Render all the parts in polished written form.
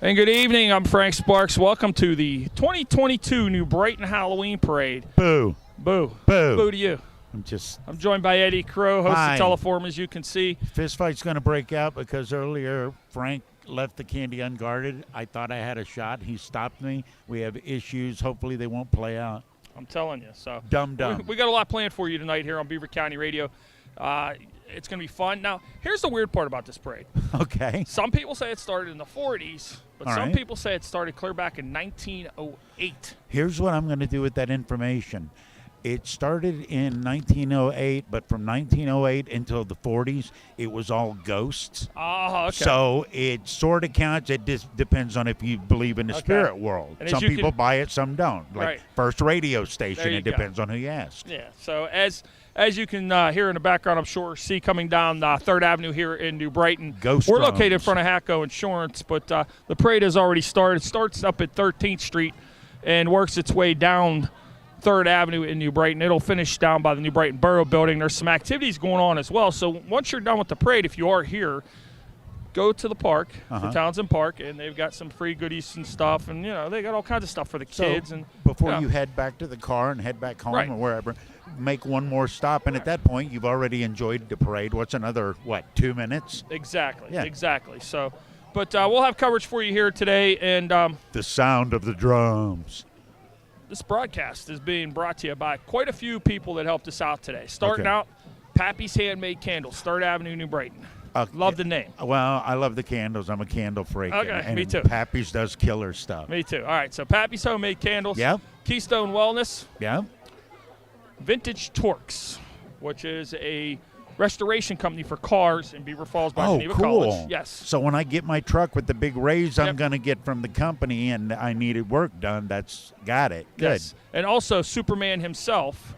And good evening, I'm Frank Sparks. Welcome to the 2022 New Brighton Halloween Parade. Boo. Boo. Boo. Boo to you. I'm joined by Eddy Crow, host Hi. of Teleform, as you can see. Fist fight's going to break out because earlier Frank left the candy unguarded. I thought I had a shot. He stopped me. We have issues. Hopefully they won't play out. I'm telling you. So Dumb. We got a lot planned for you tonight here on Beaver County Radio. It's going to be fun. Now, here's the weird part about this parade. Okay. Some people say it started in the 40s, but All some right. people say it started clear back in 1908. Here's what I'm going to do with that information. It started in 1908, but from 1908 until the 40s, it was all ghosts. Oh, okay. So it sort of counts. It just depends on if you believe in the spirit world. And Some people buy it, some don't. Like Right. First radio station, There you it go. depends on who you ask. Yeah, so as you can hear in the background, I'm sure, see coming down 3rd Avenue here in New Brighton. Ghost We're drums. located in front of Hatco Insurance, but the parade has already started. It starts up at 13th Street and works its way down 3rd Avenue in New Brighton. It'll finish down by the New Brighton Borough Building. There's some activities going on as well. So once you're done with the parade, if you are here, go to the park, the Townsend Park, and they've got some free goodies and stuff. And, they got all kinds of stuff for the kids. And before you head back to the car and head back home or wherever, make one more stop. And at that point, you've already enjoyed the parade. What's another, 2 minutes? Exactly, Yeah. exactly. So, but we'll have coverage for you here today. And The sound of the drums. this broadcast is being brought to you by quite a few people that helped us out today. Starting Okay. out, Pappy's Handmade Candles, 3rd Avenue, New Brighton. Love the name. Well, I love the candles. I'm a candle freak. Okay, and me too. Pappy's does killer stuff. Me too. All right, so Pappy's Homemade Candles. Yep. Keystone Wellness. Yeah. Vintage Torques, which is a restoration company for cars in Beaver Falls by Geneva cool. College. Yes. So when I get my truck with the big raise I'm Yep. going to get from the company and I needed work done, that's got it. Good. Yes. And also Superman himself,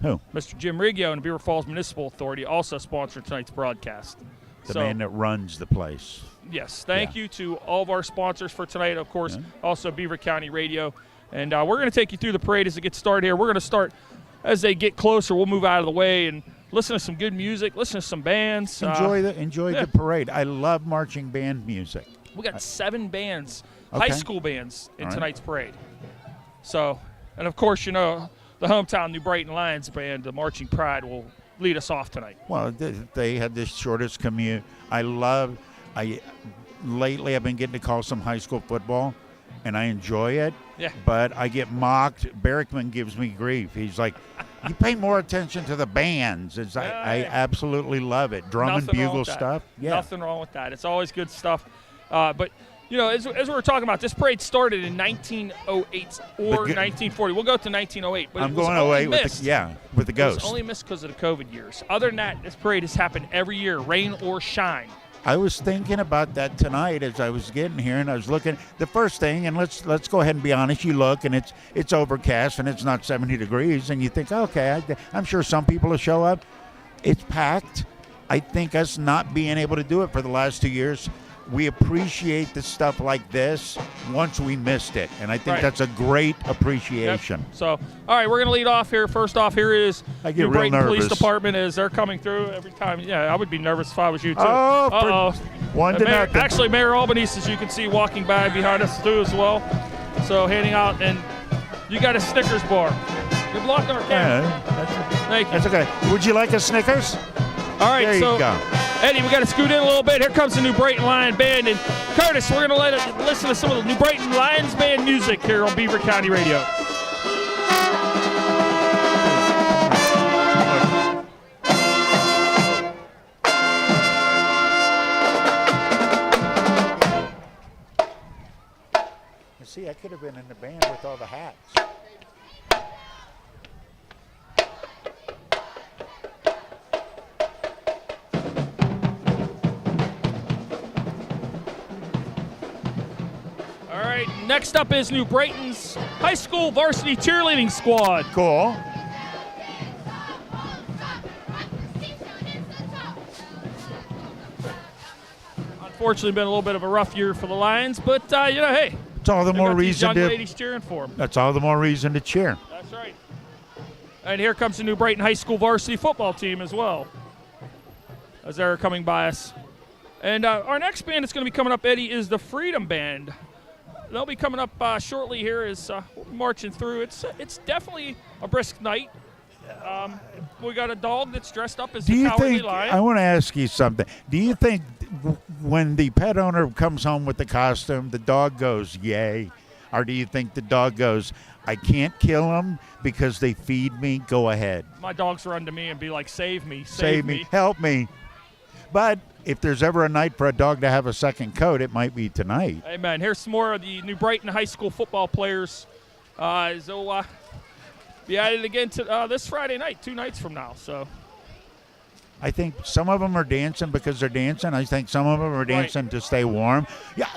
Who? Mr. Jim Riggio and the Beaver Falls Municipal Authority, also sponsored tonight's broadcast. The man that runs the place. Yes, thank you to all of our sponsors for tonight. Of course, also Beaver County Radio. And we're going to take you through the parade as it gets started here. We're going to start as they get closer. We'll move out of the way and listen to some good music, listen to some bands. Enjoy the parade. I love marching band music. We got 7 bands, Okay. high school bands, in All right. tonight's parade. So, and of course, the hometown New Brighton Lions band, the Marching Pride, will lead us off tonight. Well, they had the shortest commute. Lately I've been getting to call some high school football, and I enjoy it. Yeah. But I get mocked. Berrickman gives me grief. He's like, you pay more attention to the bands. I absolutely love it. Drum and Nothing wrong bugle with that. stuff. Yeah. Nothing wrong with that. It's always good stuff. But, as we were talking about, this parade started in 1908 or 1940. We'll go to 1908. But I'm it was going only away with missed. the It ghost. was only missed because of the COVID years. Other than that, this parade has happened every year, rain or shine. I was thinking about that tonight as I was getting here, and I was looking. The first thing, and let's go ahead and be honest. You look, and it's overcast, and it's not 70 degrees, and you think, okay, I'm sure some people will show up. It's packed. I think us not being able to do it for the last 2 years, we appreciate the stuff like this once we missed it, and I think that's a great appreciation. Yep. So, all right, we're going to lead off here. First off, here is I get New real Brighton Police nervous. Department as they're coming through every time. Yeah, I would be nervous if I was you, too. Oh, Uh-oh. 1-0. Actually, Mayor Albanese, as you can see, walking by behind us, too, as well. So, handing out, and you got a Snickers bar. You're blocking our camera. Thank you. That's okay. Would you like a Snickers? All right, There you so go. Eddy, we got to scoot in a little bit. Here comes the New Brighton Lion Band. And Curtis, we're going to listen to some of the New Brighton Lions Band music here on Beaver County Radio. See, I could have been in the band with all the hats. All right, next up is New Brighton's high school varsity cheerleading squad. Cool. Unfortunately, been a little bit of a rough year for the Lions, but hey, It's all the they more got these reason young to. ladies cheering for them. That's all the more reason to cheer. That's right. And here comes the New Brighton high school varsity football team as well, as they're coming by us. And our next band that's going to be coming up, Eddie, is the Freedom Band. They'll be coming up shortly here as we're marching through. It's definitely a brisk night. We got a dog that's dressed up as the Cowardly Lion. I want to ask you something. Do you think when the pet owner comes home with the costume, the dog goes, yay? Or do you think the dog goes, I can't kill them because they feed me, go ahead? My dogs run to me and be like, save me, help me. But if there's ever a night for a dog to have a second coat, it might be tonight. Amen. Here's some more of the New Brighton High School football players. They'll be at it again this Friday night, 2 nights from now. So I think some of them are dancing because they're dancing. I think some of them are dancing to stay warm. Yeah,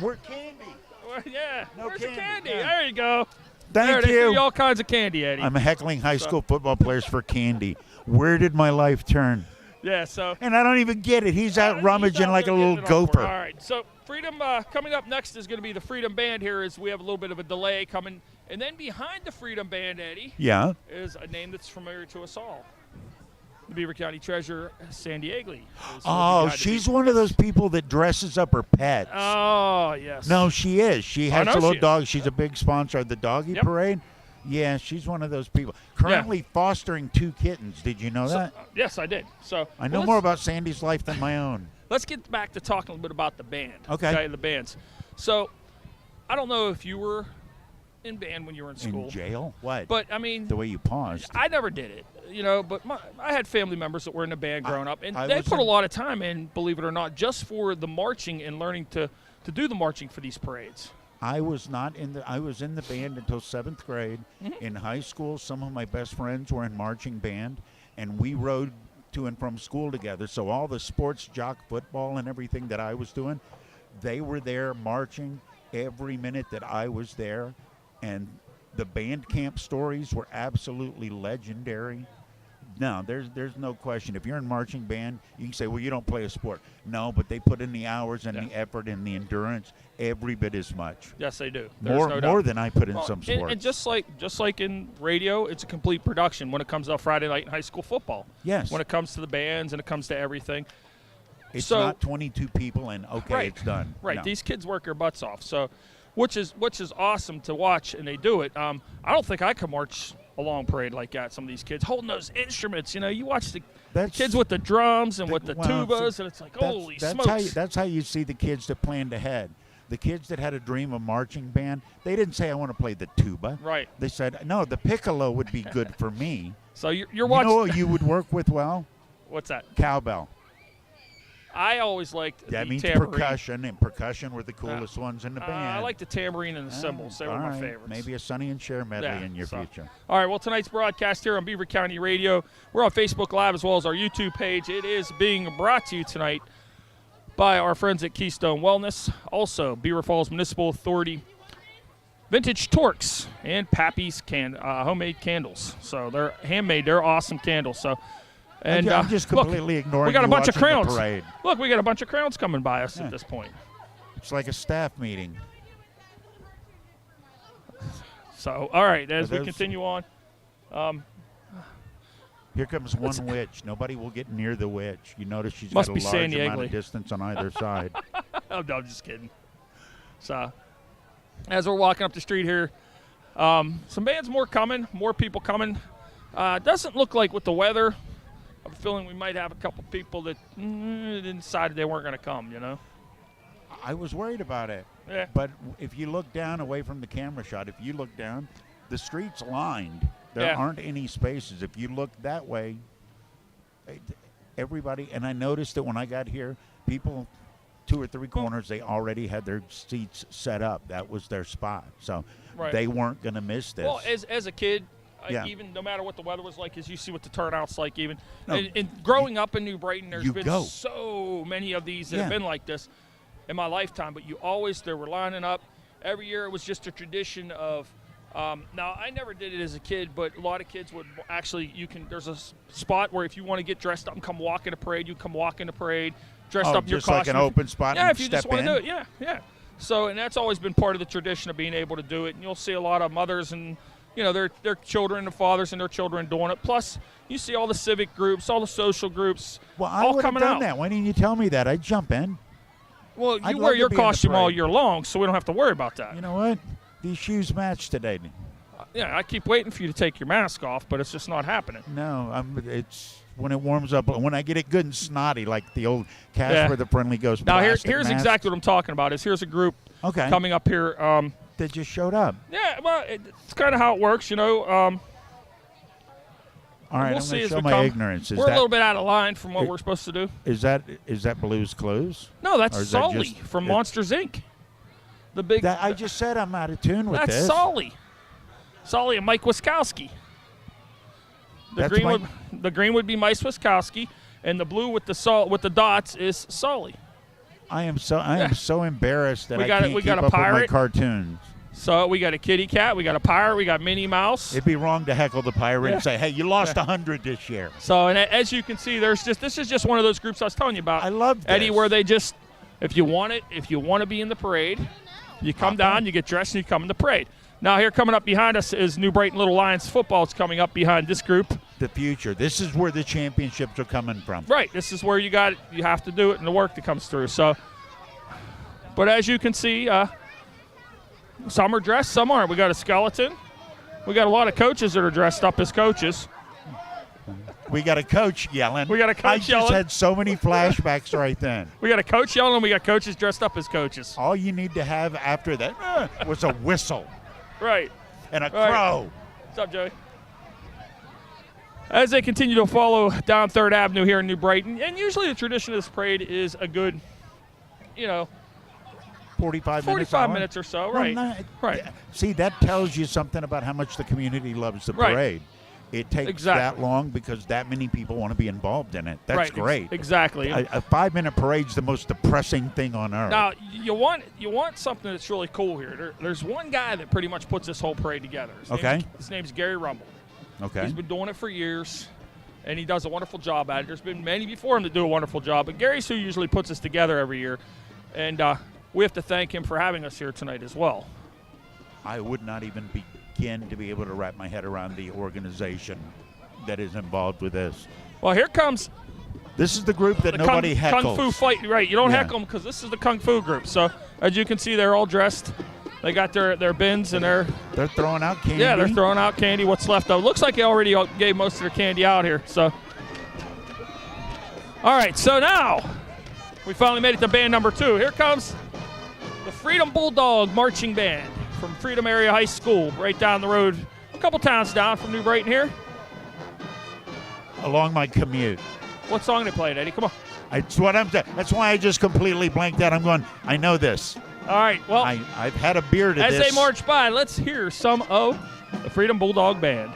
we're candy. Yeah, where's candy. the candy? Yeah. There you go. Thank They you. give you all kinds of candy, Eddie. I'm heckling high school football players for candy. Where did my life turn? Yeah, so. And I don't even get it. He's out rummaging like a little gopher. All right, so Freedom coming up next is going to be the Freedom Band here as we have a little bit of a delay coming. And then behind the Freedom Band, Eddie, is a name that's familiar to us all. The Beaver County Treasurer, Sandy Egley. Oh, she's one of those people that dresses up her pets. Oh, yes. No, she is. She has a little dog. She's a big sponsor of the doggy parade. Yeah, she's one of those people. Currently fostering 2 kittens. Did you know that? Yes, I did. So I know more about Sandy's life than my own. Let's get back to talking a little bit about the band. Okay. The bands. So I don't know if you were in band when you were in school. In jail? What? But, I mean. The way you paused. I never did it, but I had family members that were in the band growing up. And they put a lot of time in, believe it or not, just for the marching and learning to do the marching for these parades. I was in the band until 7th grade. Mm-hmm. In high school, some of my best friends were in marching band, and we rode to and from school together. So all the sports, jock football, and everything that I was doing, they were there marching every minute that I was there. And the band camp stories were absolutely legendary. No, there's no question. If you're in marching band, you can say, well, you don't play a sport. No, but they put in the hours and the effort and the endurance every bit as much. Yes, they do. More than I put in some sports. And just like in radio, it's a complete production when it comes to Friday night in high school football. Yes. When it comes to the bands and it comes to everything. It's not 22 people and, it's done. Right. No. These kids work their butts off. So, which is awesome to watch, and they do it. I don't think I could march a long parade like that. Some of these kids holding those instruments. You watch the kids with the drums and with the tubas, and it's like, holy smokes. That's how you see the kids that planned ahead. The kids that had a dream of marching band, they didn't say, I want to play the tuba. Right. They said, no, the piccolo would be good for me. So you're watching. You know what you would work with well? What's that? Cowbell. I always liked that means tambourine. Percussion, and percussion were the coolest ones in the band. I like the tambourine and the cymbals. They were my favorites. Maybe a Sonny and Cher medley in your future. All right, well, tonight's broadcast here on Beaver County Radio. We're on Facebook Live as well as our YouTube page. It is being brought to you tonight by our friends at Keystone Wellness, also Beaver Falls Municipal Authority, Vintage Torques, and Pappy's homemade candles. So they're handmade. They're awesome candles. So. And I'm just completely ignoring. We got a bunch of crowns. Parade. Look, we got a bunch of crowns coming by us at this point. It's like a staff meeting. So, all right, as we continue on. Here comes one witch. Nobody will get near the witch. You notice she's got a large amount of distance on either side. I'm just kidding. So, as we're walking up the street here, some bands more people coming. Doesn't look like with the weather. I have a feeling we might have a couple people that decided they weren't going to come, I was worried about it. Yeah. But if you look down away from the camera shot, if you look down, the street's lined. There aren't any spaces. If you look that way, everybody, and I noticed that when I got here, people, 2 or 3 corners, they already had their seats set up. That was their spot. So they weren't going to miss this. Well, as a kid, even no matter what the weather was like, as you see what the turnout's like even. And growing up in New Brighton, there's been so many of these that have been like this in my lifetime. But they were lining up. Every year it was just a tradition of, now I never did it as a kid, but a lot of kids would actually, there's a spot where if you want to get dressed up and come walk in a parade, you come walk in a parade, dressed up in your costume. Just like an open spot and if you just want to do it, yeah. So, and that's always been part of the tradition of being able to do it. And you'll see a lot of mothers and their children and fathers and their children doing it. Plus, you see all the civic groups, all the social groups, Well, I all would have coming done out. that. Why didn't you tell me that? I'd jump in. Well, I'd you love wear to your be in the costume all parade. year long, so we don't have to worry about that. You know what? These shoes match today. Yeah, I keep waiting for you to take your mask off, but it's just not happening. No, it's when it warms up. When I get it good and snotty, like the old Casper the Friendly Ghost. Now, plastic here's mask. exactly what I'm talking about. Here's a group Okay. coming up here. That just showed up. Yeah, well, it's kind of how it works, All right, we'll I'm see going to as show we my come. ignorance. We're a little bit out of line from what we're supposed to do. Is that Blue's Clues? No, that's Or is that Sully just- from Monsters Inc. The big. That I just said I'm out of tune with That's this. Sully. Sully and Mike Wiskowski. That's The green would be Mike Wiskowski, and the blue with the dots is Sully. I am so embarrassed that We I got can't we keep got a up with my pirate. cartoons. So we got a kitty cat, we got a pirate, we got Minnie Mouse. It'd be wrong to heckle the pirate Yeah. and say, "Hey, you lost 100 this year." So, and as you can see, this is just one of those groups I was telling you about. I love Eddie, this. where they just, if you want to be in the parade, you come down, you get dressed, and you come in the parade. Now, here coming up behind us is New Brighton Little Lions football. It's coming up behind this group. The future. This is where the championships are coming from. Right. This is where you have to do it and the work that comes through. So, but as you can see, some are dressed, some aren't. We got a skeleton. We got a lot of coaches that are dressed up as coaches. We got a coach yelling. We got a coach I just yelling. had so many flashbacks right then. We got a coach yelling, and we got coaches dressed up as coaches. All you need to have after that was a whistle Right. and a Right. crow. What's up, Joey? As they continue to follow down 3rd Avenue here in New Brighton, and usually the tradition of this parade is a good, 45 45 hour? minutes or so, Well, right? Right. See, that tells you something about how much the community loves the Right. parade. It takes Exactly. that long because that many people want to be involved in it. That's Right, great. Exactly. A 5-minute parade's the most depressing thing on earth. Now, you want something that's really cool here. There's one guy that pretty much puts this whole parade together. His name's Gary Rumble. Okay. He's been doing it for years, and he does a wonderful job at it. There's been many before him that do a wonderful job, but Gary's who usually puts us together every year, and we have to thank him for having us here tonight as well. I would not even begin to be able to wrap my head around the organization that is involved with this. Well, here comes This is the group that the nobody heckles. Kung Fu fight. Right, you don't Yeah. heckle them because this is the Kung Fu group. So, as you can see, they're all dressed. They got their bins and They're throwing out candy. they're throwing out candy. What's left of it. Looks like they already gave most of their candy out here. So, all right. So now we finally made it to band number 2. Here comes the Freedom Bulldog Marching Band from Freedom Area High School, right down the road, a couple towns down from New Brighton here. along my commute. What song they played, Eddie? Come on. That's what I'm. That's why I just completely blanked out. I'm going. I know this. All right. Well, I've had a beer to as this. they march by, let's hear some of the Freedom Bulldog Band.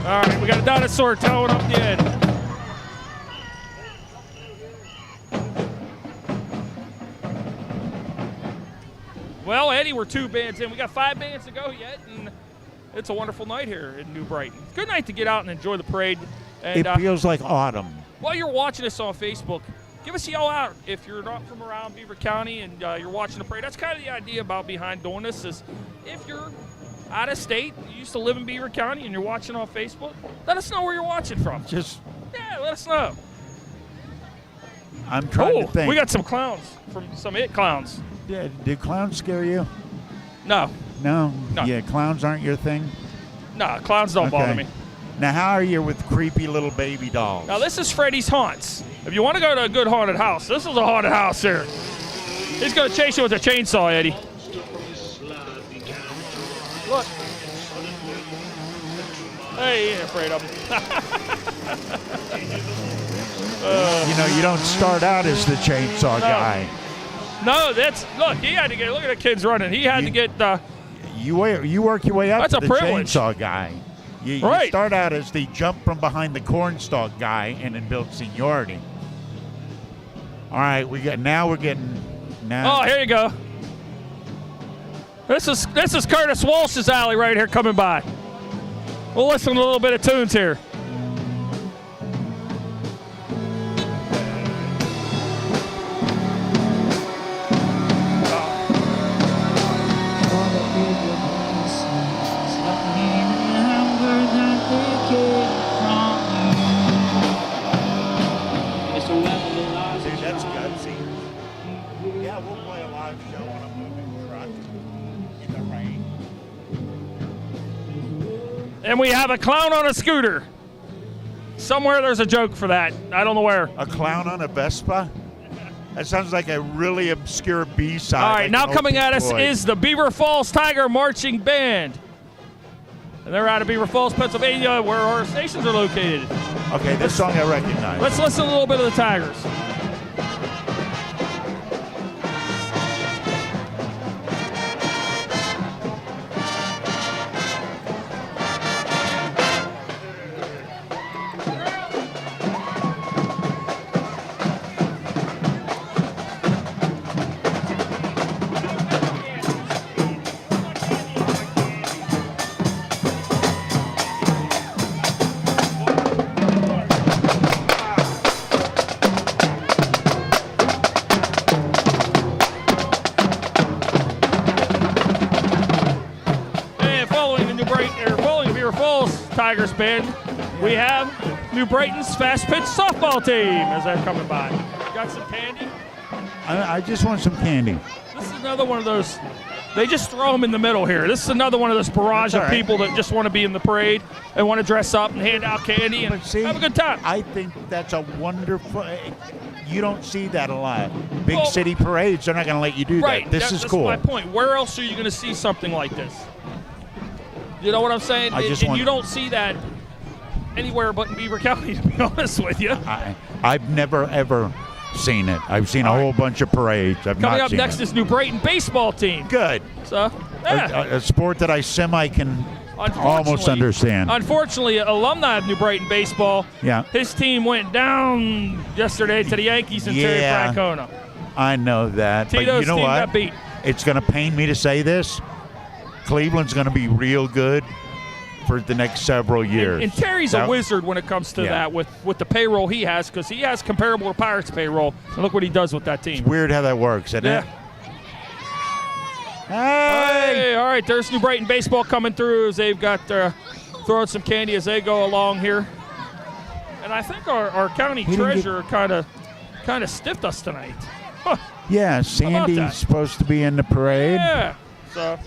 All right, we got a dinosaur towing up the end. Well, Eddie, we're 2 bands in. We got 5 bands to go yet, and it's a wonderful night here in New Brighton. Good night to get out and enjoy the parade. And It feels like autumn. while you're watching us on Facebook, give us a yell out if you're not from around Beaver County and you're watching the parade. That's kind of the idea about behind doing this is if you're out of state, you used to live in Beaver County and you're watching on Facebook, let us know where you're watching from. Just, Yeah, let us know. I'm trying to think. We got some clowns from some It clowns. Yeah, do clowns scare you? No, No. No. Yeah, clowns aren't your thing. no, clowns don't bother me. Now, how are you with creepy little baby dolls? Now, this is Freddy's Haunts. If you want to go to a good haunted house, this is a haunted house here. He's going to chase you with a chainsaw, Eddie. Look. Hey, he ain't afraid of him. You don't start out as the chainsaw guy. No, look, he had to get, look at the kids running. He had to get, you work your way up that's to a the privilege. chainsaw guy. You start out as the jump from behind the cornstalk guy and then build seniority. All right, we're getting. Oh, here you go. This is Curtis Walsh's alley right here coming by. We'll listen to a little bit of tunes here. Dude, that's gutsy. Yeah, we'll play a live show on a moving truck in the rain. And we have a clown on a scooter. Somewhere there's a joke for that. I don't know where. A clown on a Vespa? That sounds like a really obscure B-side. All right, like now an coming old at us toy. is the Beaver Falls Tiger Marching Band. And they're out of Beaver Falls, Pennsylvania, where our stations are located. Okay, this song I recognize. Let's listen to a little bit of the Tigers. Tigers band, we have New Brighton's fast pitch softball team as they're coming by. Got some candy? I just want some candy. This is another one of those, they just throw them in the middle here. This is another one of those barrage of people that just want to be in the parade and want to dress up and hand out candy and have a good time. I think that's a wonderful, you don't see that a lot. Big city parades, they're not going to let you do that. This is cool. That's my point. Where else are you going to see something like this? You know what I'm saying? You don't see that anywhere but in Beaver County, to be honest with you. I've never, ever seen it. I've seen a whole bunch of parades. Coming up next is New Brighton baseball team. Good. So, yeah. A sport that I can almost understand. Unfortunately, alumni of New Brighton baseball, his team went down yesterday to the Yankees in Terry Francona. I know that. Tito's but you know team what? got beat. It's going to pain me to say this. Cleveland's going to be real good for the next several years. And Terry's a wizard when it comes to that with the payroll he has, because he has comparable to Pirates payroll. And look what he does with that team. It's weird how that works, isn't it? Hey, all right, there's New Brighton baseball coming through as they've got throwing some candy as they go along here. And I think our county treasurer kind of stiffed us tonight. Huh. Yeah, Sandy's supposed to be in the parade. Yeah. So,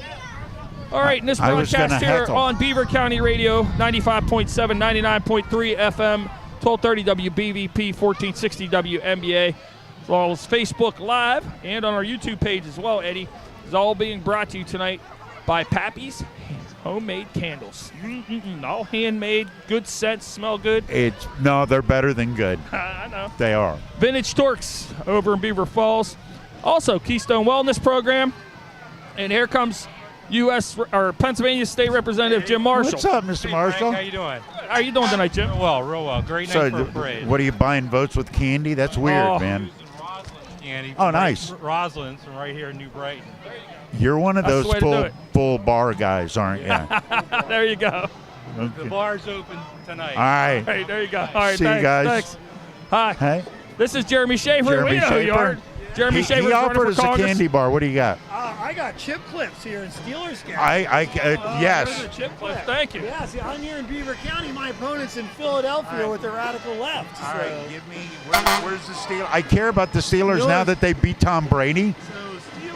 all right, in this broadcast here on Beaver County Radio, 95.7, 99.3 FM, 1230 WBVP, 1460 WNBA, as well as Facebook Live and on our YouTube page as well, Eddie. It's all being brought to you tonight by Pappy's Homemade Candles. All handmade, good scents, smell good. No, they're better than good. I know. They are. Vintage Torques over in Beaver Falls. Also, Keystone Wellness Program. And here comes Pennsylvania State Representative Jim Marshall. What's up, Mr. Marshall? Frank, how you doing? How are you doing tonight, Jim? Real well. Great night for a parade. What are you buying votes with candy? That's weird, man. Candy. Oh, nice. Rosalind's from right here in New Brighton. You're one of those full bar guys, aren't you? There you go. Okay. The bar's open tonight. All right. Hey, there you go. All right, see you guys. Thanks. Hi. Hey. This is Jeremy Schaefer. We know who you are. Jeremy Schaefer. He offered us a candy bar. What do you got? I got chip clips here in Steelers County. Yes. Chip clips. Thank you. Yeah, see, I'm here in Beaver County. My opponent's in Philadelphia with the radical left. All right, give me, where's the Steelers? I care about the Steelers now that they beat Tom Brady.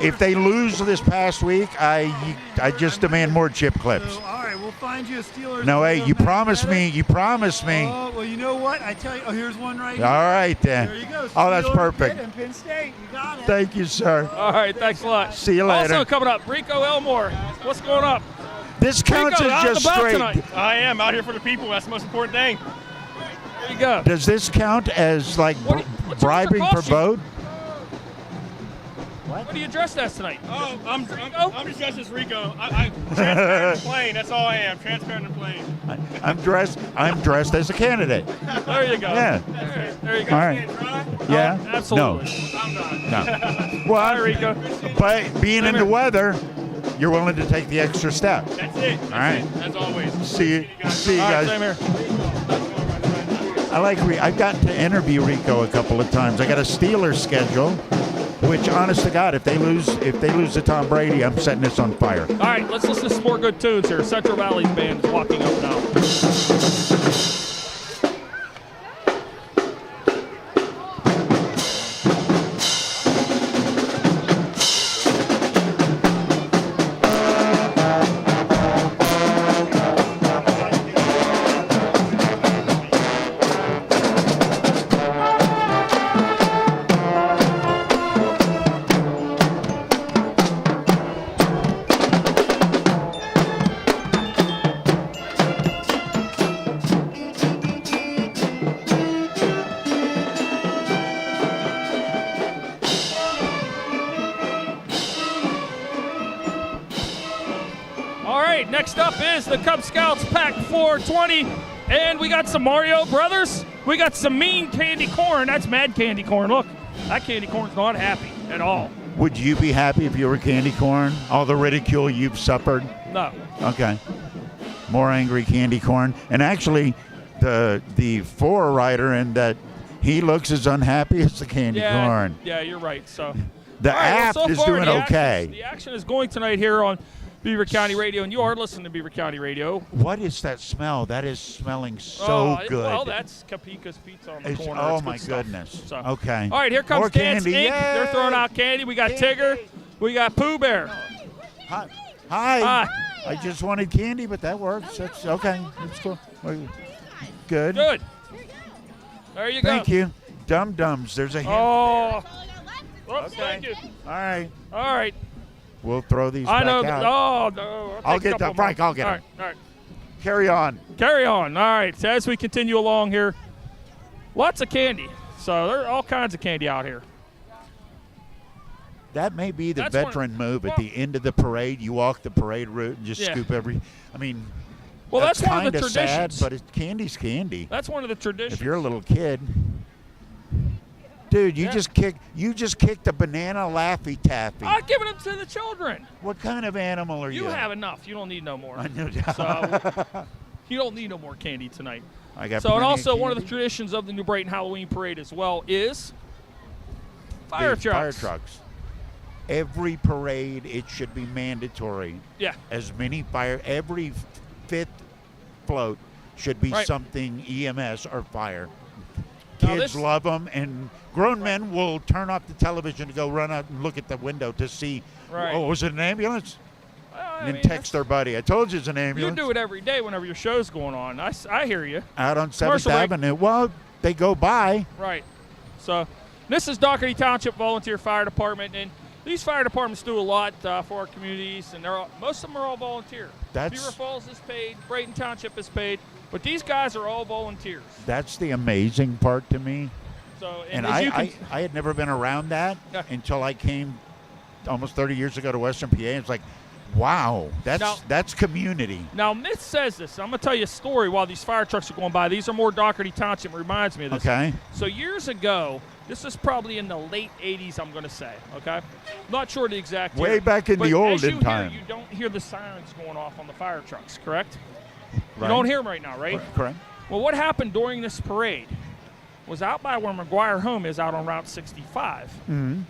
If they lose this past week, I just demand more chip clips. All right, well, We'll find you a Steelers. No, hey, you back promised together. me. You promised me. Oh, well, you know what? I tell you. Oh, here's one right here. All right, then. There you go. Oh, that's Steelers, perfect. Pitt, and Penn State. You got it. Thank you, sir. All right, thanks a lot. See you later. Also coming up, Rico Elmore. What's going up? This counts Rico, as out just and about straight. tonight. I am out here for the people. That's the most important thing. There you go. Does this count as like What's your bribing for costume? vote? What are you dressed as tonight? Oh, I'm just dressed as Rico. I'm transparent and plain. That's all I am. Transparent and plain. I'm dressed as a candidate. There you go. Yeah. All right, there you go. All right. Try? Yeah. Absolutely. I'm not. No. Well, Hi, Rico. but being in the weather, you're willing to take the extra step. That's it. That's All right. it. As always. See you All right, guys. same here. I like. I've gotten to interview Rico a couple of times. I got a Steelers schedule, which, honest to God, if they lose to Tom Brady, I'm setting this on fire. All right, let's listen to some more good tunes here. Central Valley's band is walking up now. Next up is the Cub Scouts Pack 420, and we got some Mario Brothers. We got some mean candy corn. That's mad candy corn. Look, that candy corn's not happy at all. Would you be happy if you were candy corn? All the ridicule you've suffered? No. Okay. More angry candy corn. And actually, the forerunner in that he looks as unhappy as the candy corn. Yeah, you're right. So the all right, app well, so is far, doing the okay. The action is going tonight here on Beaver County Radio, and you are listening to Beaver County Radio. What is that smell? That is smelling so good. Well, that's Capica's Pizza on the corner. Oh, It's my good stuff. goodness. So. Okay. All right, here comes More Dance candy. Inc. Yay! They're throwing out candy. We got Tigger. We got Pooh Bear. Hi. Hi. I just wanted candy, but that works. That's okay. That's cool. Good. Good. There you go. Thank you. Dum Dums. There's a hint. Oh. Okay. Thank you. All right. All right. We'll throw these I back know. out. Oh, no. I'll take a get couple them. Frank, more. I'll get All them. right. All right. Carry on. Carry on. All right. So as we continue along here, lots of candy. So there are all kinds of candy out here. That may be the That's veteran move at the end of the parade. You walk the parade route and just scoop every. I mean, well, that's one of the kinda sad, traditions. but candy's candy. That's one of the traditions. If you're a little kid, dude, you just kicked a banana Laffy Taffy. I'm giving them to the children. What kind of animal are you? You have enough. You don't need no more. I know. So you don't need no more candy tonight. I got. So and plenty also one of the candy. traditions of the New Brighton Halloween Parade as well is fire The trucks. Fire trucks. Every parade, it should be mandatory. Yeah. As many every fifth float should be Right. something EMS or fire. Now Kids this- love them, and grown men will turn off the television to go run out and look at the window to see, Right. oh, was it an ambulance? I And mean, text their buddy. I told you it's an you ambulance. do it every day whenever your show's going on. I hear you. Out on 7th Commercial break. Avenue. Well, they go by. Right. So this is Doherty Township Volunteer Fire Department, and these fire departments do a lot for our communities, and most of them are all volunteer. Beaver Falls is paid, Brighton Township is paid, but these guys are all volunteers. That's the amazing part to me. So, And as you can, I had never been around that Yeah. until I came almost 30 years ago to Western PA. It's like, wow, that's community. now myth says this. I'm going to tell you a story while these fire trucks are going by. These are more Doherty Township. It reminds me of this. Okay. So years ago, this is probably in the late 80s, I'm going to say, okay? Not sure the exact Way year. back in But the as olden you time. Hear, you don't hear the sirens going off on the fire trucks, correct? Right. You don't hear them right now, right? Correct. Well, what happened during this parade was out by where McGuire Home is out on Route 65. Mm-hmm.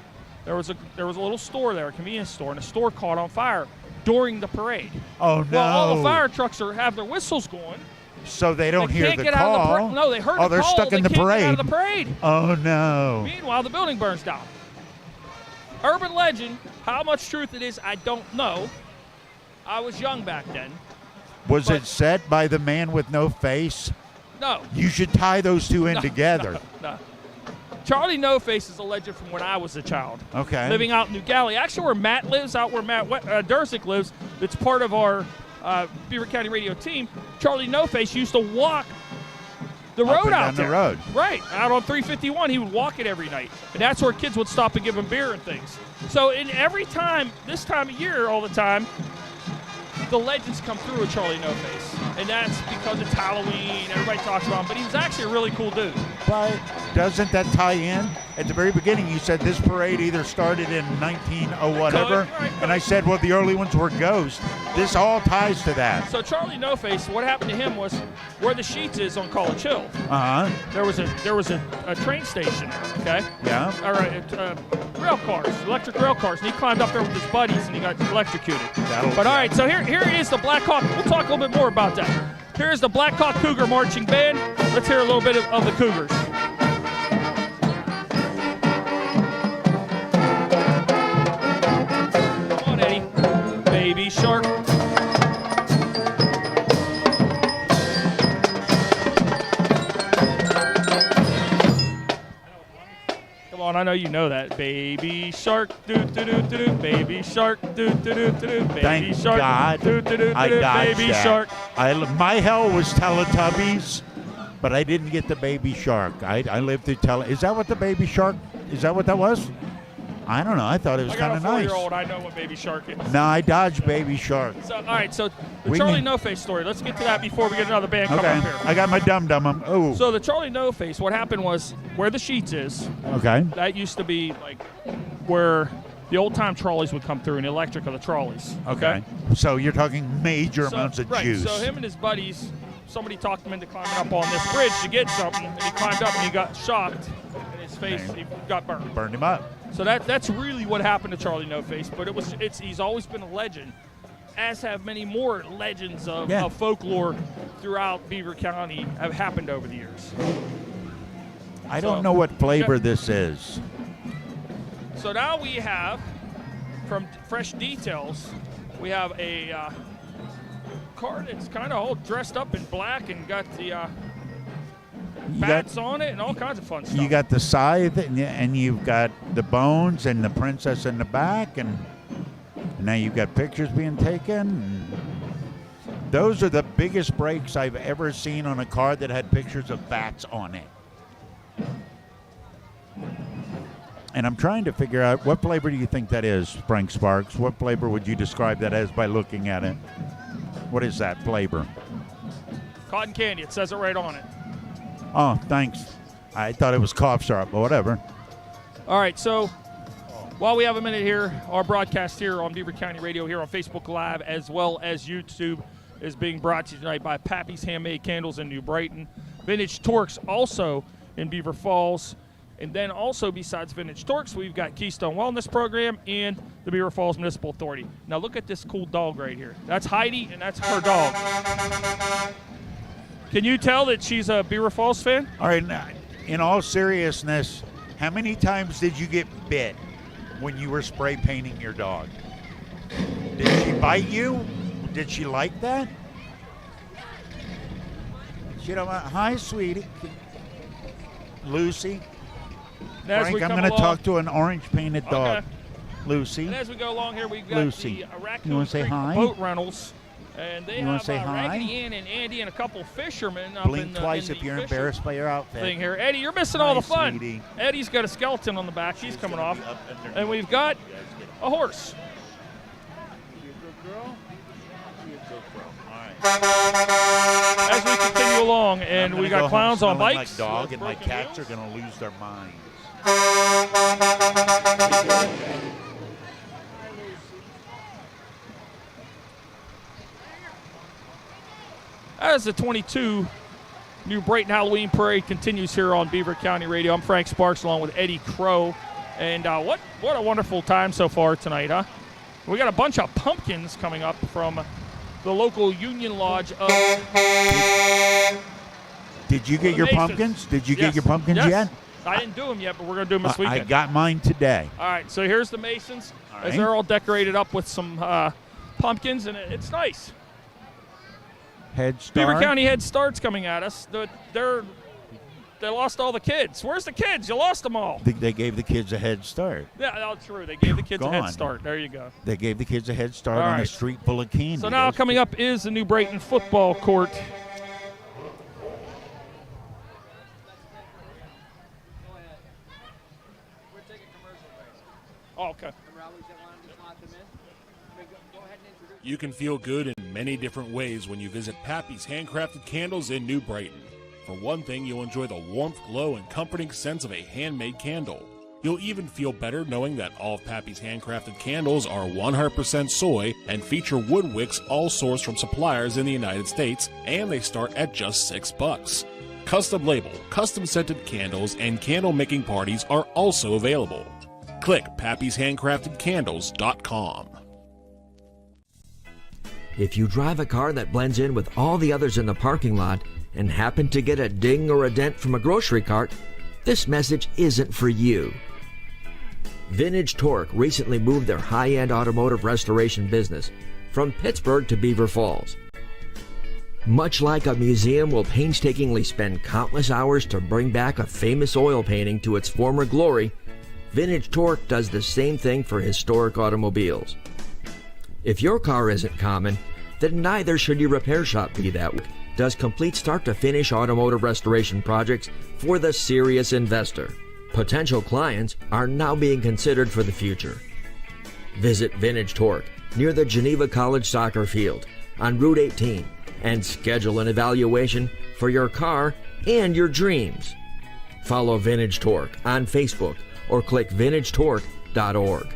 There was a little store there, a convenience store, and the store caught on fire during the parade. Oh, no. Well, all the fire trucks have their whistles going. So they don't They hear can't the get call. out of the parade. No, they heard Oh, the they're call. stuck in They the can't get out of parade. the parade. Oh, no. Meanwhile, the building burns down. Urban legend, how much truth it is, I don't know. I was young back then. Was But- it set by the man with no face? No. You should tie those two in together. No. Charlie No Face is a legend from when I was a child. Okay. Living out in New Galley. Actually, where Matt lives, out where Matt Dursick lives, it's part of our Beaver County radio team. Charlie No Face used to walk the Up road and out down the there. road. Right, out on 351. He would walk it every night. And that's where kids would stop and give him beer and things. So every time, this time of year, all the time, the legends come through with Charlie No Face. And that's because it's Halloween. Everybody talks about him. But he was actually a really cool dude. But doesn't that tie in? At the very beginning, you said this parade either started in 1900 whatever, Right. and I said, well, the early ones were ghosts. This all ties to that. So Charlie No Face, what happened to him was where the Sheets is on College Hill. There was a train station there, okay? Yeah. All right, rail cars, electric rail cars, and he climbed up there with his buddies and he got electrocuted. But all right, so here is the Black Hawk. We'll talk a little bit more about that. Here's the Black Hawk Cougar Marching Band. Let's hear a little bit of the Cougars. Come on, Eddie. Baby Shark. Come on, I know you know that. Baby shark, doo doo doo doo doo. Baby shark, doo doo doo doo doo. Baby Thank shark, God doo doo doo I doo. dodged Baby that. shark. My hell was Teletubbies, but I didn't get the baby shark. I lived through Is that what the baby shark? Is that what that was? I don't know. I thought it was I got kind a of nice. 4-year-old. I know what baby shark is. No, I dodged baby shark. So, all right, so the We Charlie need- No Face story. Let's get to that before we get another band coming Okay. up here. I got my dum-dum. Oh. So the Charlie No Face, what happened was where the Sheets is, Okay. that used to be like where the old time trolleys would come through and the electric of the trolleys. Okay. So you're talking major amounts of right, juice. So him and his buddies, somebody talked him into climbing up on this bridge to get something, and he climbed up and he got shocked, and his face he got burned. Burned him up. So that's really what happened to Charlie No Face. But he's always been a legend, as have many more legends of folklore throughout Beaver County have happened over the years. I don't know what flavor this is. So now we have, from Fresh Details, we have a car that's kind of all dressed up in black and got the bats on it and all kinds of fun stuff. You got the scythe, and you've got the bones and the princess in the back, and now you've got pictures being taken. Those are the biggest brakes I've ever seen on a car that had pictures of bats on it. And I'm trying to figure out, what flavor do you think that is, Frank Sparks? What flavor would you describe that as by looking at it? What is that flavor? Cotton candy. It says it right on it. Oh, thanks. I thought it was cough syrup, but whatever. All right, so while we have a minute here, our broadcast here on Beaver County Radio here on Facebook Live as well as YouTube is being brought to you tonight by Pappy's Handmade Candles in New Brighton. Vintage Torques also in Beaver Falls. And then also besides Vintage Torques, we've got Keystone Wellness Program and the Beaver Falls Municipal Authority. Now look at this cool dog right here. That's Heidi, and that's her dog. Can you tell that she's a Beaver Falls fan? All right, now, in all seriousness, how many times did you get bit when you were spray painting your dog? Did she bite you? Did she like that? She don't want, hi, sweetie. Lucy. And as we Frank, I'm come going to along- talk to an orange painted dog. Okay. Lucy. And as we go along here, we've got Lucy. the Raccoon You wanna say Creek hi? Boat Rentals. And they You wanna have say hi? Raggedy Ann and Andy and a couple fishermen up Blink in the, twice in if the you're fisher embarrassed by your outfit. thing here. Eddie, you're missing all Hi, the fun. sweetie. Eddie's got a skeleton on the back. He's coming off. And we've got a horse. As we continue along, and we got clowns on bikes. My dog with and my broken cats wheels. are going to lose their minds. As the 22 New Brighton Halloween Parade continues here on Beaver County Radio, I'm Frank Sparks along with Eddie Crow. And what a wonderful time so far tonight, huh? We got a bunch of pumpkins coming up from the local Union Lodge of Did you get your Masons. pumpkins? Did you get Yes. your pumpkins Yes. yet? I didn't do them yet, but we're going to do them this I weekend. got mine today. All right, so here's the Masons. All As right. they're all decorated up with some pumpkins, and it's nice. Head Start. Beaver County Head Start's coming at us. They lost all the kids. Where's the kids? You lost them all. They gave the kids a head start. Yeah, that's true. They gave the kids a Gone. head start. There you go. They gave the kids a head start All on right. a street full of candy. So now coming up is the New Brighton football court. Oh, okay. You can feel good in many different ways when you visit Pappy's Handcrafted Candles in New Brighton. For one thing, you'll enjoy the warmth, glow, and comforting sense of a handmade candle. You'll even feel better knowing that all of Pappy's handcrafted candles are 100% soy and feature wood wicks all sourced from suppliers in the United States, and they start at just $6. Custom label, custom scented candles, and candle making parties are also available. Click pappyshandcraftedcandles.com. If you drive a car that blends in with all the others in the parking lot and happen to get a ding or a dent from a grocery cart, this message isn't for you. Vintage Torque recently moved their high-end automotive restoration business from Pittsburgh to Beaver Falls. Much like a museum will painstakingly spend countless hours to bring back a famous oil painting to its former glory, Vintage Torque does the same thing for historic automobiles. If your car isn't common, then neither should your repair shop be that way. Does complete start-to-finish automotive restoration projects for the serious investor. Potential clients are now being considered for the future. Visit Vintage Torque near the Geneva College soccer field on Route 18 and schedule an evaluation for your car and your dreams. Follow Vintage Torque on Facebook or click vintagetorque.org.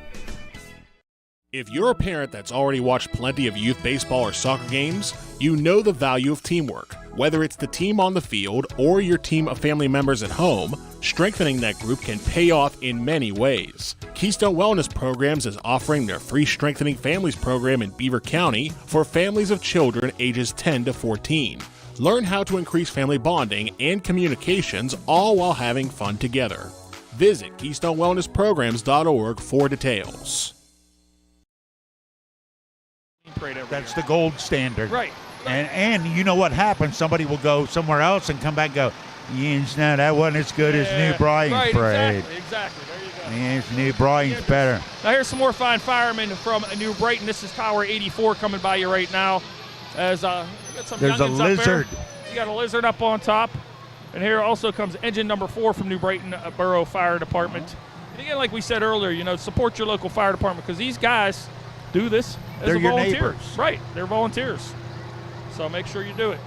If you're a parent that's already watched plenty of youth baseball or soccer games, you know the value of teamwork. Whether it's the team on the field or your team of family members at home, strengthening that group can pay off in many ways. Keystone Wellness Programs is offering their free Strengthening Families program in Beaver County for families of children ages 10 to 14. Learn how to increase family bonding and communications, all while having fun together. Visit KeystoneWellnessPrograms.org for details. That's the gold standard. Right. And you know what happens? Somebody will go somewhere else and come back and go, yes, no, that wasn't as good as New Brighton right, parade. Exactly. There you go. Yes, New Brighton's better. Now here's some more fine firemen from New Brighton. This is Tower 84 coming by you right now. As we got some There's a youngins up lizard. there. You got a lizard up on top. And here also comes engine number 4 from New Brighton Borough Fire Department. And again, like we said earlier, support your local fire department because these guys do this as They're a your volunteer. neighbors. Right, they're volunteers. So make sure you do it.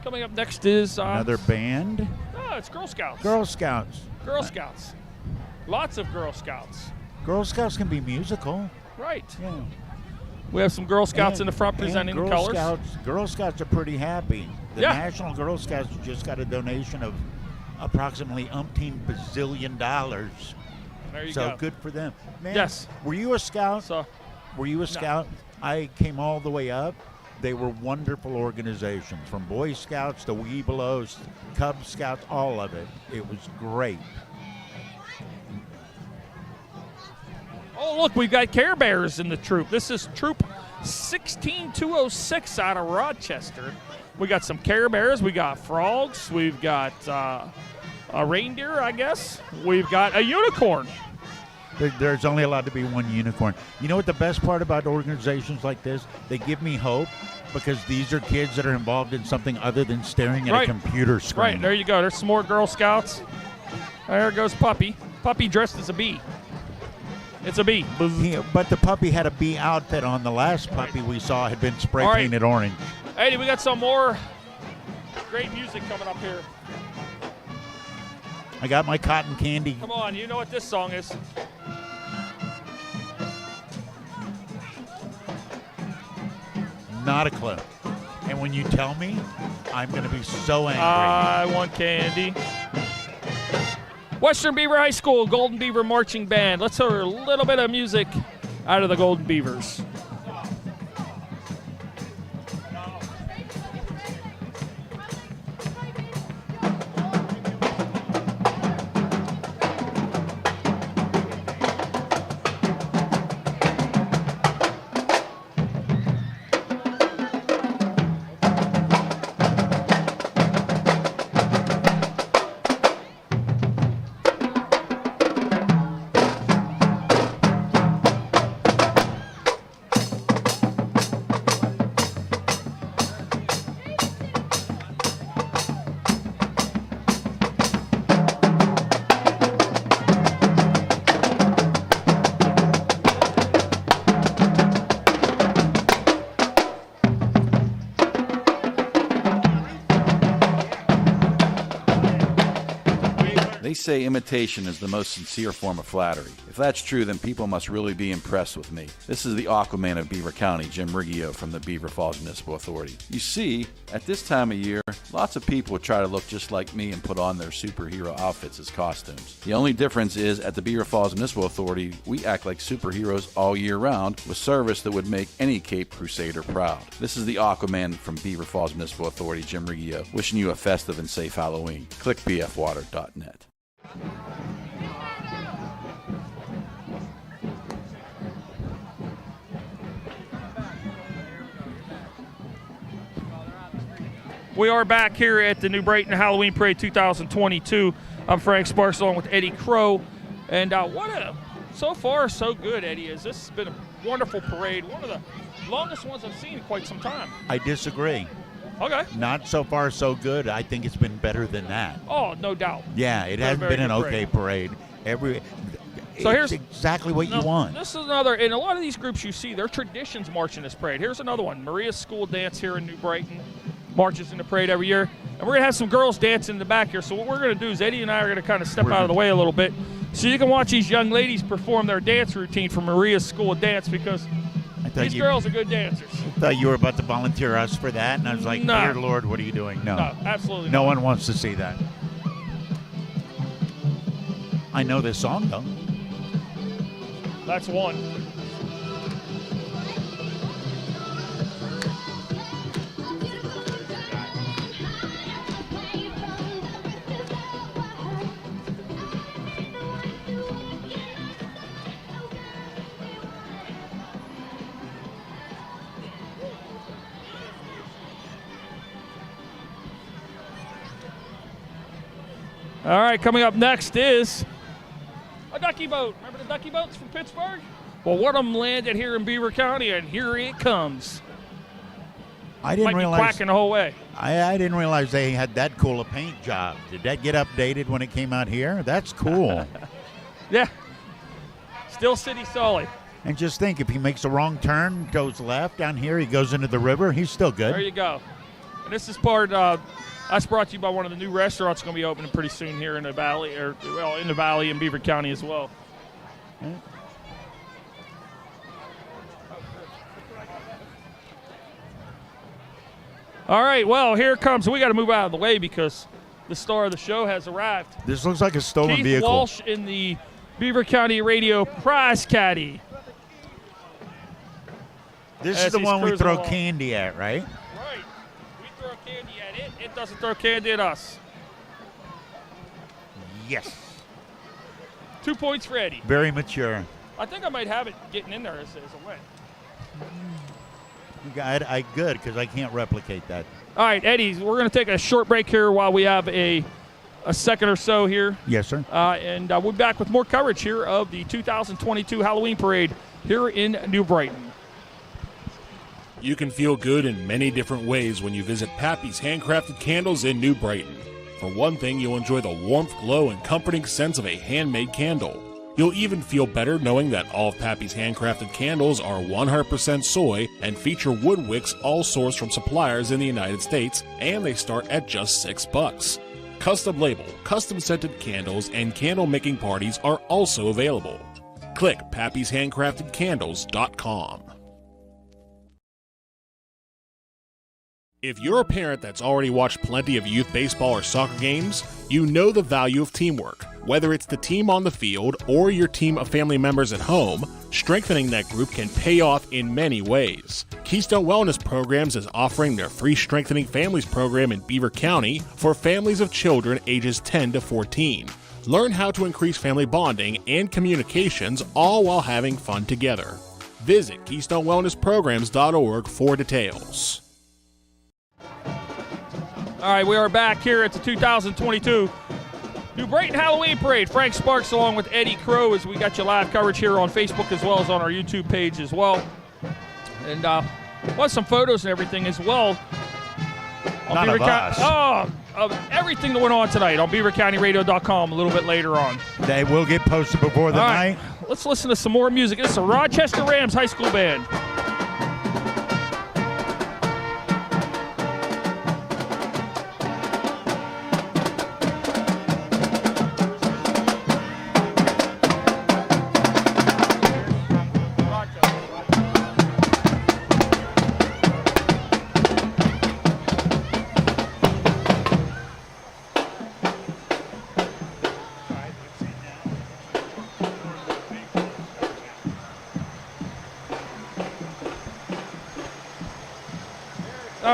Coming up next is Another band. Oh, it's Girl Scouts. Girl Scouts. Girl Scouts. Lots of Girl Scouts. Girl Scouts can be musical. Right. Yeah. We have some Girl Scouts in the front presenting the colors. Girl Scouts are pretty happy. The Yeah. National Girl Scouts just got a donation of approximately umpteen bazillion dollars. There you So go. good for them. Man, Yes. Were you a scout? So, Were you a scout? I came all the way up. They were wonderful organizations, from Boy Scouts to Webelos, Cub Scouts, all of it. It was great. oh, look, we've got Care Bears in the troop. This is Troop 16206 out of Rochester. We got some Care Bears. We got frogs. We've got a reindeer, I guess. We've got a unicorn. There's only allowed to be one unicorn. You know what the best part about organizations like this? They give me hope because these are kids that are involved in something other than staring at Right. a computer screen. Right, there you go. There's some more Girl Scouts. There goes Puppy. Puppy dressed as a bee. It's a bee. But the puppy had a bee outfit on. The last puppy we saw had been spray All right. painted orange. Eddie, we got some more great music coming up here. I got my cotton candy. Come on, you know what this song is. Not a clue. And when you tell me, I'm going to be so angry. I want candy. Western Beaver High School, Golden Beaver Marching Band. Let's hear a little bit of music out of the Golden Beavers. They say imitation is the most sincere form of flattery. If that's true, then people must really be impressed with me. This is the Aquaman of Beaver County, Jim Riggio from the Beaver Falls Municipal Authority. You see, at this time of year, lots of people try to look just like me and put on their superhero outfits as costumes. The only difference is, at the Beaver Falls Municipal Authority, we act like superheroes all year round with service that would make any Cape Crusader proud. This is the Aquaman from Beaver Falls Municipal Authority, Jim Riggio, wishing you a festive and safe Halloween. Click bfwater.net. We are back here at the New Brighton Halloween Parade 2022. I'm Frank Sparks along with Eddie Crow. And so far so good, Eddie. This has been a wonderful parade. One of the longest ones I've seen in quite some time. I disagree. Okay. Not so far so good. I think it's been better than that. Oh, no doubt. Yeah, it hasn't been an okay parade. It's exactly what you want. This is another, in a lot of these groups you see, their traditions march in this parade. Here's another one. Maria's School Dance here in New Brighton marches in the parade every year. And we're going to have some girls dancing in the back here. So what we're going to do is Eddie and I are going to kind of step out of the way a little bit so you can watch these young ladies perform their dance routine for Maria's School Dance, because these girls are good dancers. I thought you were about to volunteer us for that, and I was like, No. Dear Lord, what are you doing? No, absolutely no not. one wants to see that. I know this song, though. That's one. All right, coming up next is a ducky boat. Remember the ducky boats from Pittsburgh? Well, one of them landed here in Beaver County, and here it comes. I didn't Might realize. be quacking the whole way. I didn't realize they had that cool a paint job. Did that get updated when it came out here? That's cool. Yeah. Still city solid. And just think, if he makes a wrong turn, goes left down here, he goes into the river, he's still good. There you go. And this is part. That's brought to you by one of the new restaurants going to be opening pretty soon here in the valley, in the valley in Beaver County as well. Yeah. All right, well, here it comes. We got to move out of the way because the star of the show has arrived. This looks like a stolen Keith vehicle. Walsh in the Beaver County Radio Prize Caddy. This is the one we throw candy at, right? Right. We throw candy at it. It doesn't throw candy at us. Yes. 2 points for Eddie. Very mature. I think I might have it getting in there as it went. Good, because I can't replicate that. All right, Eddie, we're going to take a short break here while we have a second or so here. Yes, sir. And we'll be back with more coverage here of the 2022 Halloween Parade here in New Brighton. You can feel good in many different ways when you visit Pappy's Handcrafted Candles in New Brighton. For one thing, you'll enjoy the warmth, glow, and comforting sense of a handmade candle. You'll even feel better knowing that all of Pappy's handcrafted candles are 100% soy and feature wood wicks all sourced from suppliers in the United States, and they start at just $6. Custom label, custom scented candles, and candle making parties are also available. Click pappyshandcraftedcandles.com. If you're a parent that's already watched plenty of youth baseball or soccer games, you know the value of teamwork. Whether it's the team on the field or your team of family members at home, strengthening that group can pay off in many ways. Keystone Wellness Programs is offering their free Strengthening Families program in Beaver County for families of children ages 10 to 14. Learn how to increase family bonding and communications, all while having fun together. Visit KeystoneWellnessPrograms.org for details. All right, we are back here at the 2022 New Brighton Halloween Parade. Frank Sparks along with Eddie Crow as we got you live coverage here on Facebook as well as on our YouTube page as well. And want some photos and everything as well. None of us. Of everything that went on tonight on BeaverCountyRadio.com a little bit later on. They will get posted before the night. Let's listen to some more music. This is a Rochester Rams High School Band.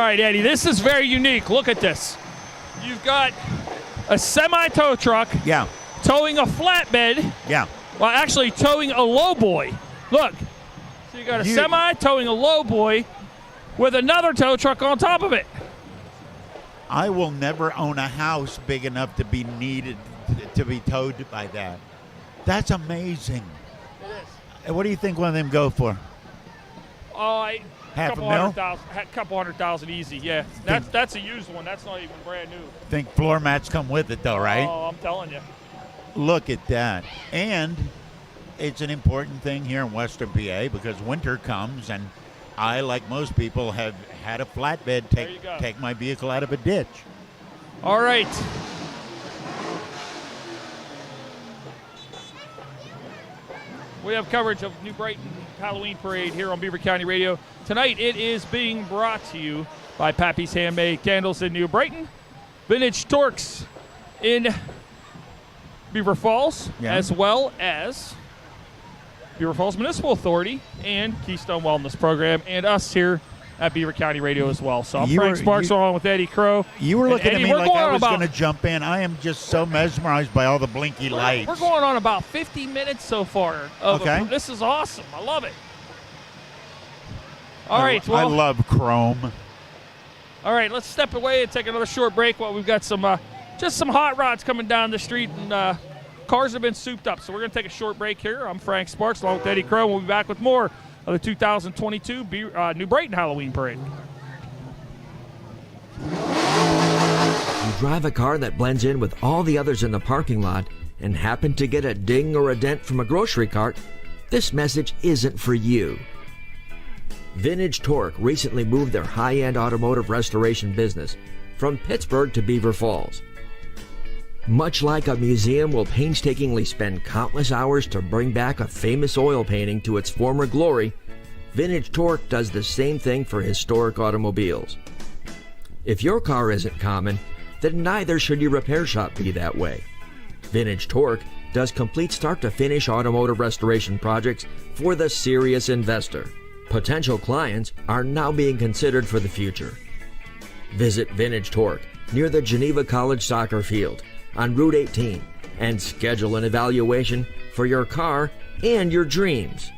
right, Eddie, this is very unique. Look at this. You've got a semi-tow truck Yeah. towing a flatbed. Yeah. Well, actually towing a lowboy. Look. So you got a semi towing a lowboy with another tow truck on top of it. I will never own a house big enough to be needed to be towed by that. That's amazing. It is. And what do you think one of them go for? Oh, Half a mil? Couple hundred thousand easy, yeah. That's a used one. That's not even brand new. Think floor mats come with it, though, right? Oh, I'm telling you. Look at that. And it's an important thing here in Western PA because winter comes, and I, like most people, have had a flatbed take my vehicle out of a ditch. All right. We have coverage of New Brighton Halloween Parade here on Beaver County Radio. Tonight it is being brought to you by Pappy's Handmade Candles in New Brighton, Vintage Torques in Beaver Falls, as well as Beaver Falls Municipal Authority and Keystone Wellness Program, and us here at Beaver County Radio as well. So I'm Frank Sparks along with Eddie Crow. You were looking Eddie, at me like I was going to jump in. I am just so mesmerized by all the blinky lights. We're going on about 50 minutes so far. This is awesome. I love it. All right. Well, I love chrome. All right, let's step away and take another short break while we've got some just some hot rods coming down the street, and cars have been souped up. So we're going to take a short break here. I'm Frank Sparks along with Eddie Crow. We'll be back with more of the 2022 New Brighton Halloween Parade. You drive a car that blends in with all the others in the parking lot and happen to get a ding or a dent from a grocery cart, this message isn't for you. Vintage Torque recently moved their high-end automotive restoration business from Pittsburgh to Beaver Falls. Much like a museum will painstakingly spend countless hours to bring back a famous oil painting to its former glory, Vintage Torque does the same thing for historic automobiles. If your car isn't common, then neither should your repair shop be that way. Vintage Torque does complete start-to-finish automotive restoration projects for the serious investor. Potential clients are now being considered for the future. Visit Vintage Torque near the Geneva College soccer field on Route 18 and schedule an evaluation for your car and your dreams.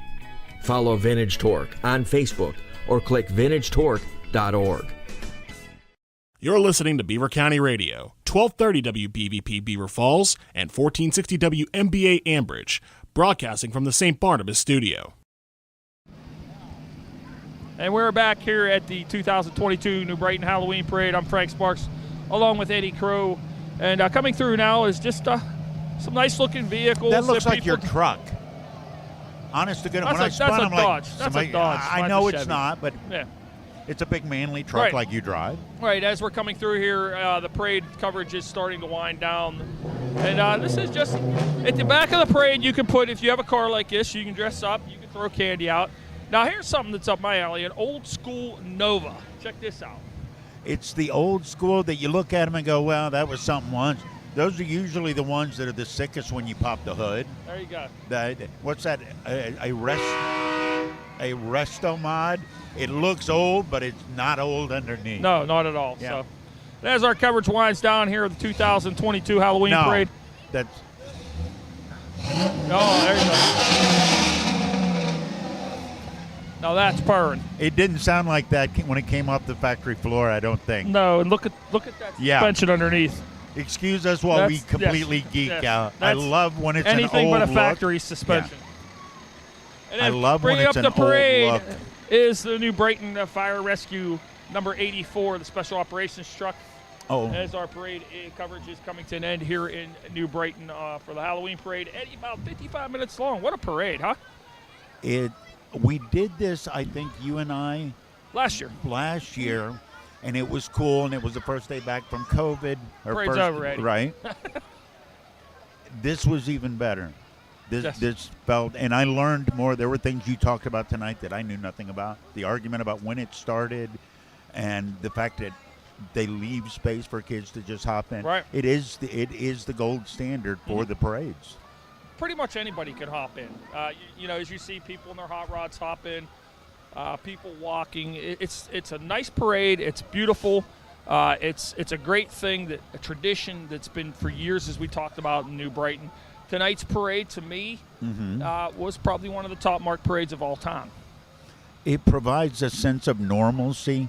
Follow Vintage Torque on Facebook or click vintagetorque.org. You're listening to Beaver County Radio, 1230 WBVP Beaver Falls and 1460 WMBA Ambridge, broadcasting from the St. Barnabas studio. And we're back here at the 2022 New Brighton Halloween Parade. I'm Frank Sparks along with Eddie Crow. And coming through now is just some nice-looking vehicles. That looks like your truck. Honest to goodness, when I spun, I'm like, that's a Dodge. I know it's not, but it's a big manly truck like you drive. Right, as we're coming through here, the parade coverage is starting to wind down. And this is just, at the back of the parade, you can put, if you have a car like this, you can dress up, you can throw candy out. Now here's something that's up my alley, an old school Nova. Check this out. It's the old school that you look at them and go, well, that was something once. Those are usually the ones that are the sickest when you pop the hood. There you go. What's that? A resto mod. It looks old, but it's not old underneath. No, not at all. Yeah. So as our coverage winds down here, the 2022 Halloween Parade. That's. Oh, there you go. Now that's purring. It didn't sound like that when it came off the factory floor, I don't think. No, and look at that suspension underneath. Excuse us while we completely geek out. I love when it's anything an old but a factory suspension. Yeah. I love when it's an old look. Bringing up the parade is the New Brighton Fire Rescue number 84, the Special Operations truck. Oh. As our parade coverage is coming to an end here in New Brighton for the Halloween parade. Eddie, about 55 minutes long. What a parade, huh? We did this, I think, you and I. Last year, and it was cool, and it was the first day back from COVID. Parade's over, Eddie. Right. This was even better. This felt, and I learned more. There were things you talked about tonight that I knew nothing about. The argument about when it started, and the fact that they leave space for kids to just hop in. Right. It is the gold standard for the parades. Pretty much anybody can hop in. As you see people in their hot rods hop in. people walking. It's a nice parade. It's beautiful. It's a great thing, a tradition that's been for years, as we talked about in New Brighton. Tonight's parade, to me, was probably one of the top marked parades of all time. It provides a sense of normalcy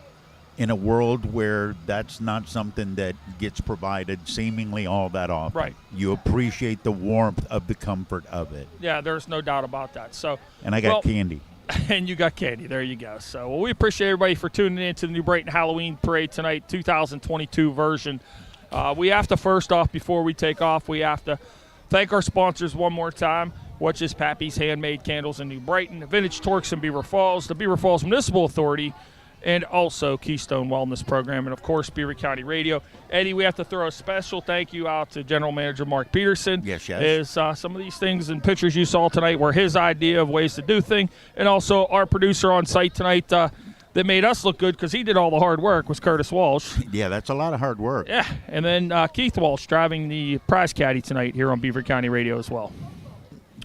in a world where that's not something that gets provided seemingly all that often. Right. You appreciate the warmth of the comfort of it. Yeah, there's no doubt about that. So, and I got candy. And you got candy. There you go. So, well, we appreciate everybody for tuning in to the New Brighton Halloween Parade tonight, 2022 version. We have to, first off, before we take off, we have to thank our sponsors one more time, which is Pappy's Handmade Candles in New Brighton, Vintage Torques in Beaver Falls, the Beaver Falls Municipal Authority, and also Keystone Wellness Program, and, of course, Beaver County Radio. Eddie, we have to throw a special thank you out to General Manager Mark Peterson. Yes. As some of these things and pictures you saw tonight were his idea of ways to do things, and also our producer on site tonight that made us look good because he did all the hard work was Curtis Walsh. Yeah, that's a lot of hard work. Yeah, and then Keith Walsh driving the prize caddy tonight here on Beaver County Radio as well.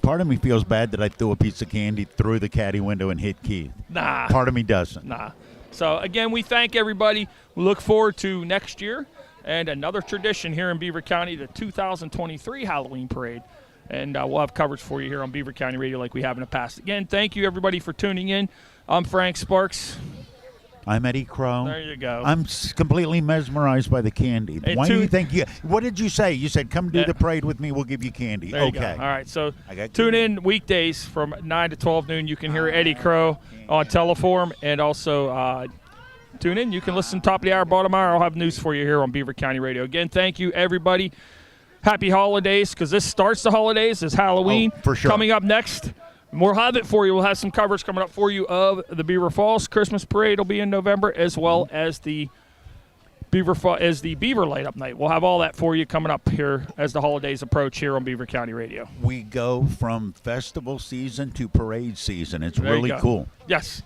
Part of me feels bad that I threw a piece of candy through the caddy window and hit Keith. Nah. Part of me doesn't. Nah. So, again, we thank everybody. We look forward to next year and another tradition here in Beaver County, the 2023 Halloween Parade. And we'll have coverage for you here on Beaver County Radio like we have in the past. Again, thank you, everybody, for tuning in. I'm Frank Sparks. I'm Eddy Crow. There you go. I'm completely mesmerized by the candy. And Why do you think what did you say? You said, come do the parade with me, we'll give you candy. There you okay. go. All right, so tune candy. In weekdays from 9 to 12 noon. You can hear Eddy Crow on Teleform, and also tune in. You can listen top of the hour, bottom hour. I'll have news for you here on Beaver County Radio. Again, thank you, everybody. Happy holidays, because this starts the holidays. It's Halloween. Oh, for sure. Coming up next. We'll have it for you. We'll have some coverage coming up for you of the Beaver Falls Christmas Parade. Will be in November, as well as the Beaver Light Up Night. We'll have all that for you coming up here as the holidays approach here on Beaver County Radio. We go from festival season to parade season. It's really cool. Yes.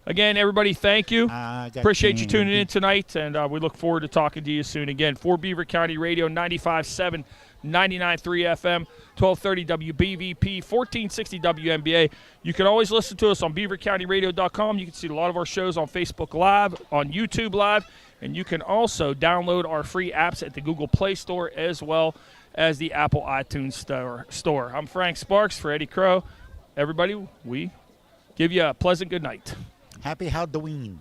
Again, everybody, thank you. Appreciate you tuning in tonight, and we look forward to talking to you soon. Again, for Beaver County Radio, 95.7, 99.3 FM, 1230 WBVP, 1460 WNBA. You can always listen to us on beavercountyradio.com. You can see a lot of our shows on Facebook Live, on YouTube Live, and you can also download our free apps at the Google Play Store as well as the Apple iTunes store. I'm Frank Sparks for Eddy Crow. Everybody, we give you a pleasant good night. Happy Halloween.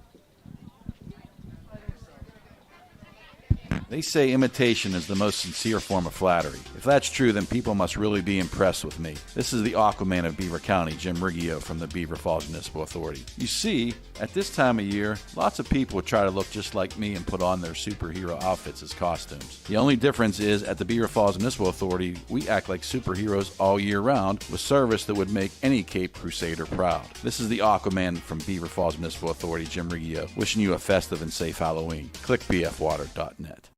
They say imitation is the most sincere form of flattery. If that's true, then people must really be impressed with me. This is the Aquaman of Beaver County, Jim Riggio from the Beaver Falls Municipal Authority. You see, at this time of year, lots of people try to look just like me and put on their superhero outfits as costumes. The only difference is, at the Beaver Falls Municipal Authority, we act like superheroes all year round with service that would make any Cape Crusader proud. This is the Aquaman from Beaver Falls Municipal Authority, Jim Riggio, wishing you a festive and safe Halloween. Click bfwater.net.